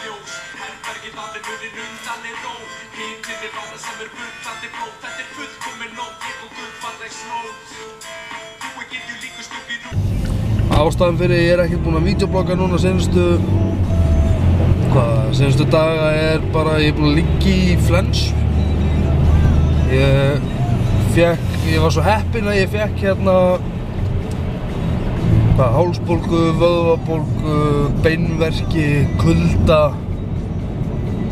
ljós. Herbergið alveg muninn undan ró. Hitinn ára sem bullandi blóð. Þetta fullkomin nótt, ég og gullfalleg snót. Þú getur líkust upp í rú. Ástæðan fyrir ég ekkert búinn að vídeoblogga núna senustu daga bara ég búinn að liggja í flens. Ég var svo heppinn að ég fekk hérna hálsbólgu, vöðvabólgu, beinverki, kulda.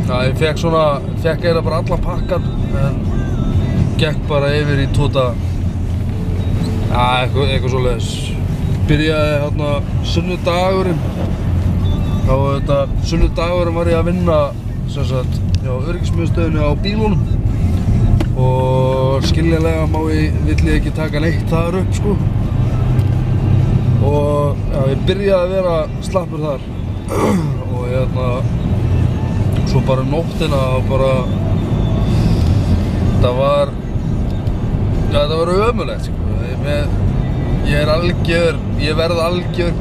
Ég fekk eiginlega bara allan pakkan en gekk bara yfir í 2 daga. Eitthvað svoleiðis. Byrjaði hérna sunnudagurinn. Sunnudagurinn var ég að vinna hjá öryggismiðstöðinni á bílunum. Og skiljanlega vill ég ekki taka neitt þar upp sko. Og ég byrjaði að vera slappur þar. Og hérna svo bara nóttina og bara þetta var ömurlegt sko. Ég verð algjör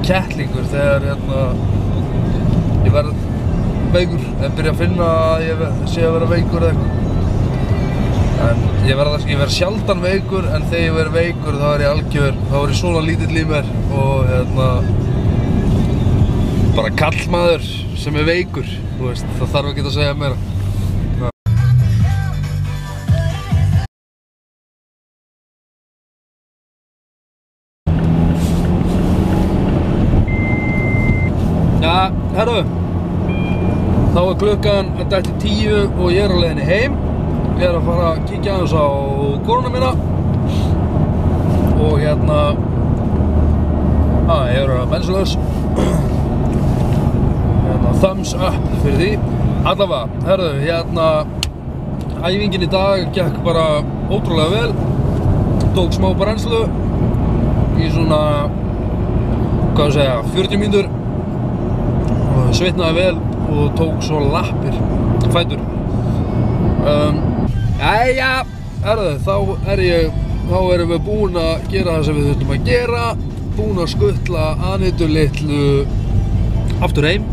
kettlingur þegar ég verð veikur. Ég byrja að finna að ég sé að vera veikur eða eitthvað. En ég verð sjaldan veikur, en þegar ég verð veikur þá er ég svona lítill í mér og bara karlmaður sem er veikur, þú veist, það þarf ekki að segja meira. Ja, herru, þá er klukkan þetta eftir 10 og ég er á leiðinni heim. Ég er að fara að kíkja aðeins á konuna mína og hérna ég er að bensinlaus. Thumbs up fyrir því. Allavega, herru, æfingin í dag gekk bara ótrúlega vel. Tók smá brennslu í svona 40 mínútur. Svitnaði vel og tók svo lappir, fætur. Jæja, þá erum við búin að gera það sem við þurfum að gera. Búin að skutla Anitu litlu aftur heim.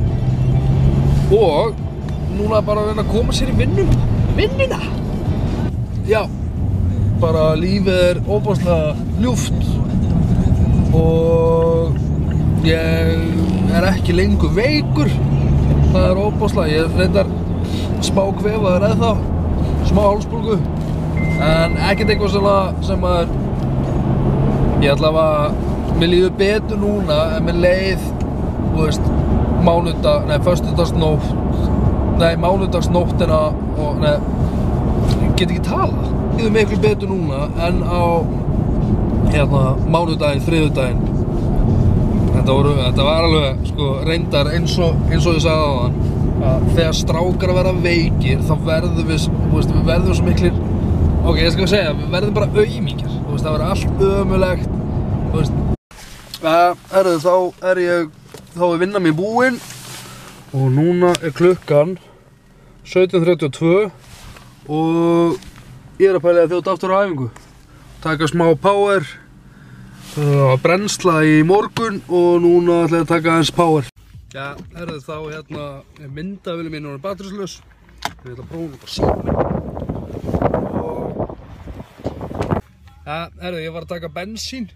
Og núna bara að reyna að koma sér í vinnuna. Já, bara lífið er óbáslega ljúft. Og ég er ekki lengur veikur. Það er óbáslega, ég reyndar smá kvefaður ennþá. Smá hálsbólgu, en ekkert eitthvað sem ég allavega, mér líður betur núna en mér leið, þú veist, mánudagsnóttina og, ég get ekki tala. Mér líður miklu betur núna en á, mánudaginn, þriðjudaginn. Þetta var alveg, sko, reyndar eins og ég sagði áðan. Þegar strákar að vera veikir þá verðum við svo miklir ég skal segja, við verðum bara aumingjar, það verður allt ömurlegt, þá er vinnan mín búin og núna er klukkan 17:32 og ég er að pæla að þjóta aftur á æfingu, taka smá power, brennsla í morgun og núna ætla ég að taka aðeins power. Já, þá er myndavélin mín orðin batterislaus. Ég ætla að prófa hún út á símann. Og ég var að taka bensín.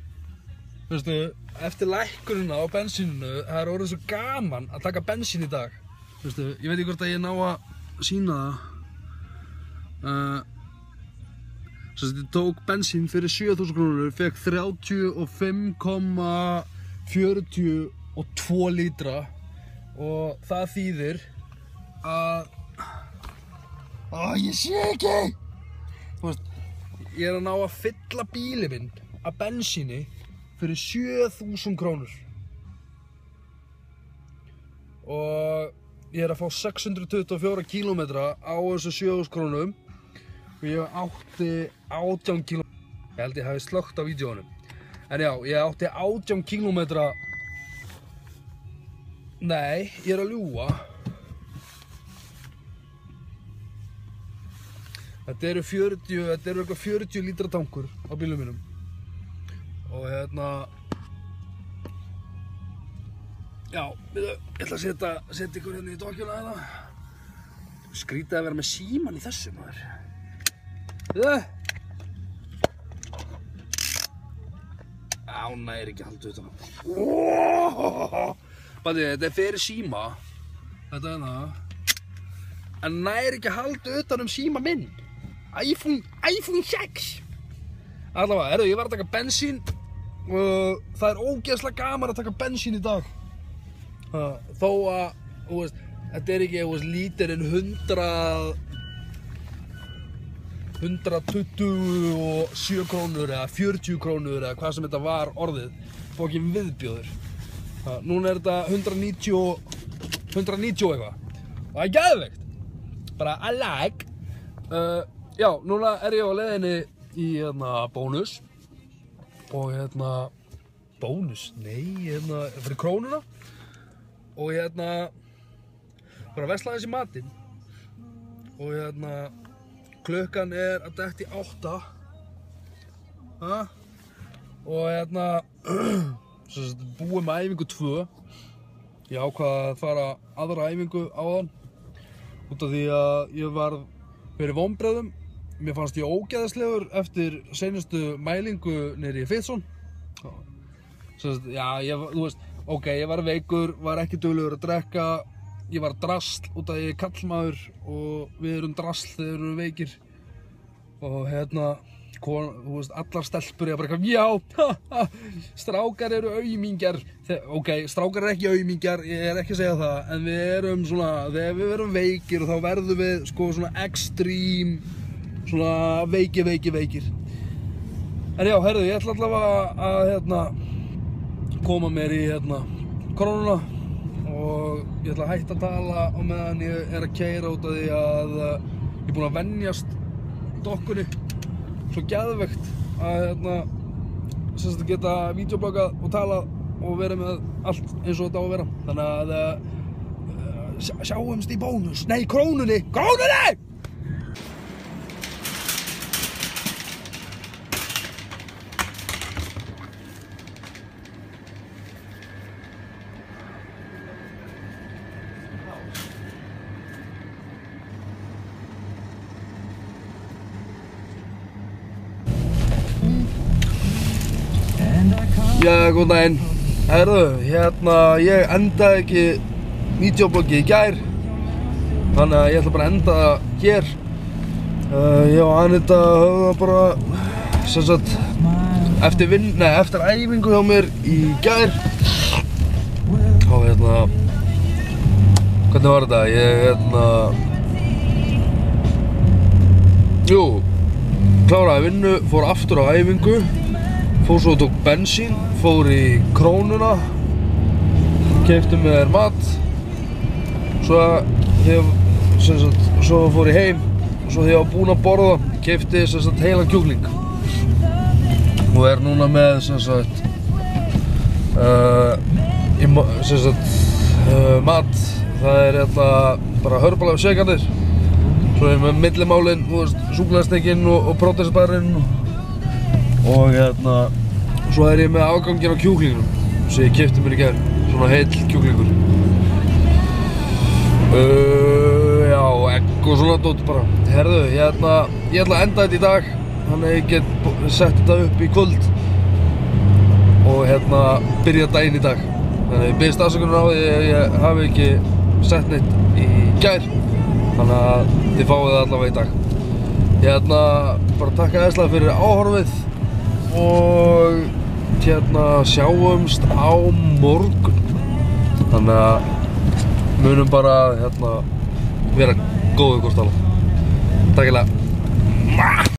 Veistu, eftir lækkunina á bensíninu, það er orðið svo gaman að taka bensín í dag. Veistu, ég veit ekki hvort að ég ná að sýna það. Ég tók bensín fyrir 7.000 krónur, fekk 35,42 lítra. Og það þýðir að ég sé ekki! Þú veist, ég er að ná að fylla bílinn minn af bensíni fyrir 7.000 krónur. Og ég er að fá 624 kílómetra á þessu 7.000 krónum og ég átti 18 kílómetra. Ég held ég hafi slökkt á vídeónum. En já, ég átti 18 kílómetra. Nei, ég er að ljúga. Þetta eru eitthvað 40 lítra tankur á bílnum mínum. Og Já, ég ætla að setja ykkur hérna í dokkjuna hérna. Skrítið að vera með síman í þessu, maður. Hún næri ekki að halda utan á. Bæði, þetta fyrir síma. Þetta hérna. En næri ekki að halda utan síma minn. iPhone 6. Allavega, ég var að taka bensín og það ógeðslega gaman að taka bensín í dag. Þó að, þú veist, þetta ekki, lítir en 127 krónur eða 40 krónur eða hvað sem þetta var orðið. Fokkin viðbjóður. Núna þetta 190 eitthvað. Og það geðveikt. Bara I like. Já, núna ég á leiðinni í bónus. Og bónus? Nei, fyrir krónuna. Og bara vesla aðeins í matinn. Og klukkan að detta í 8. Og búið með æfingu 2. Ég ákvað að fara aðra æfingu áðan. Út af því að ég var fyrir vonbrigðum. Mér fannst ég ógeðslegur eftir seinustu mælingu niðri í Fitson. Já, þú veist, ok, ég var veikur, var ekki duglegur að drekka. Ég var drasl út af því ég er kallmaður og við erum drasl þegar við erum veikir. Og þú veist, allar stelpur bara eitthvað, já, strákar eru aumingjar. Ok, strákar eru ekki aumingjar, ég er ekki að segja það, en við erum svona, þegar við erum veikir og þá verðum við svona extreme, svona veikir. En já, heyrðu, ég ætla allavega að koma mér í krónuna og ég ætla að hætta að tala á meðan ég er að keyra út af því að ég er búinn að venjast dokkunni svo geðveikt að geta vídeobloggað og talað og verið með allt eins og þetta á að vera. Þannig að sjáumst í bónus. Nei, krónunni! Já, góðan daginn. Heyrðu, ég endaði ekki vídeobloggi í gær. Þannig að ég ætla bara að enda það hér. Ég og Anita höfum bara, eftir æfingu hjá mér í gær. Og hvernig var þetta? Jú, kláraði vinnu, fór aftur á æfingu. Fór svo og tók bensín, fór í krónuna, keypti mér mat, svo fór ég heim og svo þegar ég var búinn að borða, keypti heilan kjúkling og núna með mat, það bara Herbalife shakearnir, svo með millimálinn, súkkulaðistekinn og próteinsbarinn og svo ég með afganginn á kjúklingunum sem ég keypti mér í gær, svona heill kjúklingur. Já, egg og svona dót bara. Herðu, ég ætla að enda þetta í dag, þannig að ég get sett þetta upp í kvöld og byrja daginn í dag. Þannig að ég biðst afsökunar á því að ég hafi ekki sett neitt í gær, þannig að þið fáið það allavega í dag. Ég bara takka æðislega fyrir áhorfið og sjáumst á morgun. Þannig að munum bara vera góðir hvort annað. Takk hérlega.